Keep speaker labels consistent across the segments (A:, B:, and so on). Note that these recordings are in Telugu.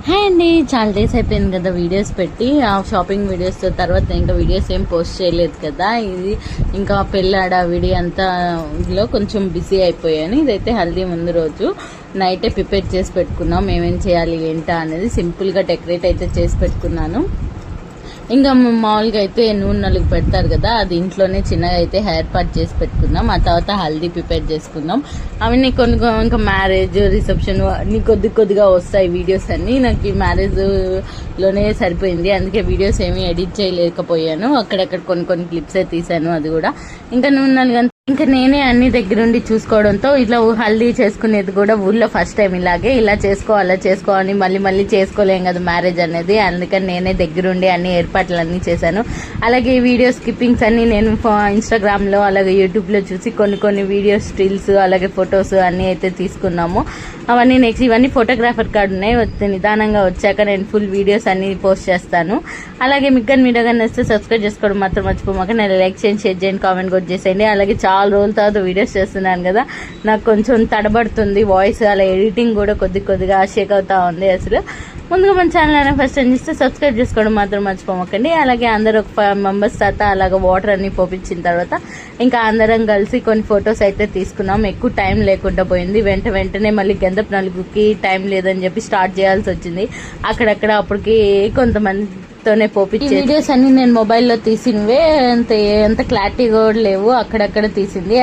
A: హాయ్ అండి, చాలా డేస్ అయిపోయింది కదా వీడియోస్ పెట్టి. ఆ షాపింగ్ వీడియోస్ తర్వాత ఇంకా వీడియోస్ ఏం పోస్ట్ చేయలేదు కదా. ఇది ఇంకా పెళ్ళి హడావిడి అంతాలో కొంచెం బిజీ అయిపోయాను. ఇదైతే హల్దీ ముందు రోజు నైటే ప్రిపేర్ చేసి పెట్టుకున్నాం. ఏమేం చేయాలి ఏంటా అనేది సింపుల్గా డెకరేట్ అయితే చేసి పెట్టుకున్నాను. ఇంకా మామూలుగా అయితే నూనె నలుగు పెడతారు కదా, అది ఇంట్లోనే చిన్నగా అయితే హెయిర్ పార్ట్ చేసి పెట్టుకున్నాం. ఆ తర్వాత హల్దీ ప్రిపేర్ చేసుకున్నాం. అవన్నీ కొన్ని ఇంకా మ్యారేజ్ రిసెప్షన్ అన్ని కొద్దిగా వస్తాయి వీడియోస్ అన్ని. నాకు ఈ మ్యారేజ్ లోనే సరిపోయింది, అందుకే వీడియోస్ ఏమీ ఎడిట్ చేయలేకపోయాను. అక్కడక్కడ కొన్ని క్లిప్సే తీసాను. అది కూడా ఇంకా నూనె నలుగు ఇంకా నేనే అన్ని దగ్గరుండి చూసుకోవడంతో ఇట్లా హల్దీ చేసుకునేది కూడా ఊళ్ళో ఫస్ట్ టైం. ఇలా చేసుకోవాలి మళ్ళీ చేసుకోలేం కదా మ్యారేజ్ అనేది. అందుకని నేనే దగ్గరుండి అన్ని ఏర్పాట్లన్నీ చేశాను. అలాగే ఈ వీడియో స్కిప్పింగ్స్ అన్ని నేను ఇన్స్టాగ్రామ్ లో అలాగే యూట్యూబ్ లో చూసి కొన్ని వీడియోస్ స్టిల్స్ అలాగే ఫొటోస్ అన్ని అయితే తీసుకున్నాము. అవన్నీ నెక్స్ట్ ఇవన్నీ ఫోటోగ్రాఫర్ కార్డు ఉన్నాయి. నిదానంగా వచ్చాక నేను ఫుల్ వీడియోస్ అన్ని పోస్ట్ చేస్తాను. అలాగే మీకు వీడియో కానీ నచ్చితే సబ్స్క్రైబ్ చేసుకోవడం మాత్రం మర్చిపోమాక. నేను లైక్ చేయండి, షేర్ చేయండి, కామెంట్ కూడా చేసేయండి. అలాగే చాలా రోజుల తర్వాత వీడియోస్ చేస్తున్నాను కదా, నాకు కొంచెం తడబడుతుంది వాయిస్. అలా ఎడిటింగ్ కూడా కొద్దిగా షేక్ అవుతా ఉంది. అసలు ముందుగా మన ఛానల్ అయినా ఫస్ట్ టైం చేస్తే సబ్స్క్రైబ్ చేసుకోవడం మాత్రం మర్చిపోమకండి. అలాగే అందరూ ఒక 5 మెంబర్స్ తర్వాత అలాగే వాటర్ అన్ని పోపించిన తర్వాత ఇంకా అందరం కలిసి కొన్ని ఫొటోస్ అయితే తీసుకున్నాం. ఎక్కువ టైం లేకుండా పోయింది. వెంటనే మళ్ళీ గంధపు నలుగుకి టైం లేదని చెప్పి స్టార్ట్ చేయాల్సి వచ్చింది. అక్కడక్కడ అప్పటికి కొంతమందితోనే పోపించి వీడియోస్ అన్ని నేను మొబైల్లో తీసినవే, అంత క్లారిటీ కూడా లేవు. అక్కడక్కడ తీసింది.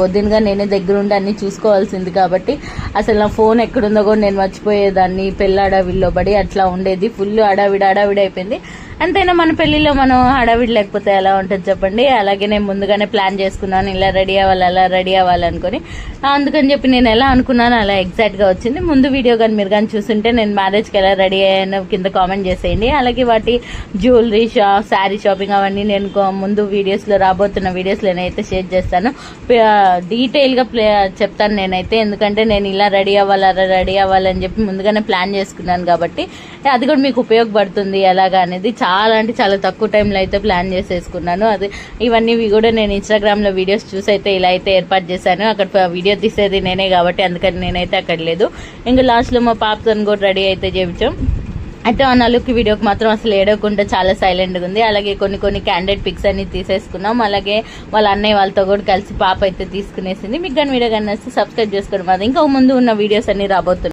A: వదినగా నేనే దగ్గరుండి అన్ని చూసుకోవాల్సింది కాబట్టి అసలు నా ఫోన్ ఎక్కడుందో కూడా నేను మర్చిపోయేదాన్ని. పెళ్ళి హడావిడిలో పడి అట్లా ఉండేది. ఫుల్ హడావిడి అయిపోయింది. అంతైనా మన పెళ్లిలో మనం హడావిడి లేకపోతే ఎలా ఉంటుంది చెప్పండి. అలాగే నేను ముందుగానే ప్లాన్ చేసుకున్నాను, ఇలా రెడీ అవ్వాలి అలా రెడీ అవ్వాలనుకుని. అందుకని చెప్పి నేను ఎలా అనుకున్నాను అలా ఎగ్జాక్ట్ గా వచ్చింది. ముందు వీడియో కానీ మీరు కానీ చూస్తుంటే నేను మ్యారేజ్కి ఎలా రెడీ అయ్యానో కింద కామెంట్ చేసేయండి. అలాగే వాటి జ్యువెలరీ శారీ షాపింగ్ అవన్నీ నేను ముందు వీడియోస్లో రాబోతున్న వీడియోస్లో నేనైతే షేర్ చేస్తాను. డీటెయిల్గా చెప్తాను నేనైతే. ఎందుకంటే నేను ఇలా రెడీ అవ్వాలని చెప్పి ముందుగానే ప్లాన్ చేసుకున్నాను కాబట్టి అది కూడా మీకు ఉపయోగపడుతుంది ఎలాగా అనేది. చాలా అంటే చాలా తక్కువ టైంలో అయితే ప్లాన్ చేసేసుకున్నాను. అది ఇవన్నీ కూడా నేను ఇన్స్టాగ్రామ్ లో వీడియోస్ చూసి అయితే ఇలా అయితే ఏర్పాటు చేశాను. అక్కడ వీడియో తీసేది నేనే కాబట్టి అందుకని నేనైతే అక్కడ లేదు. ఇంకా లాస్ట్ లో మా పాపతో కూడా రెడీ అయితే చేయించాం. అంటే ఆ నలుగుకి వీడియోకి మాత్రం అసలు ఏడవకుండా చాలా సైలెంట్గా ఉంది. అలాగే కొన్ని క్యాండిడేట్ పిక్స్ అన్ని తీసేసుకున్నాం. అలాగే వాళ్ళ అన్నయ్య వాళ్ళతో కూడా కలిసి పాప అయితే తీసుకునేసింది. మీకు కానీ వీడియో కానీ సబ్స్క్రైబ్ చేసుకోవడం. ఇంకా ముందు ఉన్న వీడియోస్ అన్ని రాబోతున్నాయి.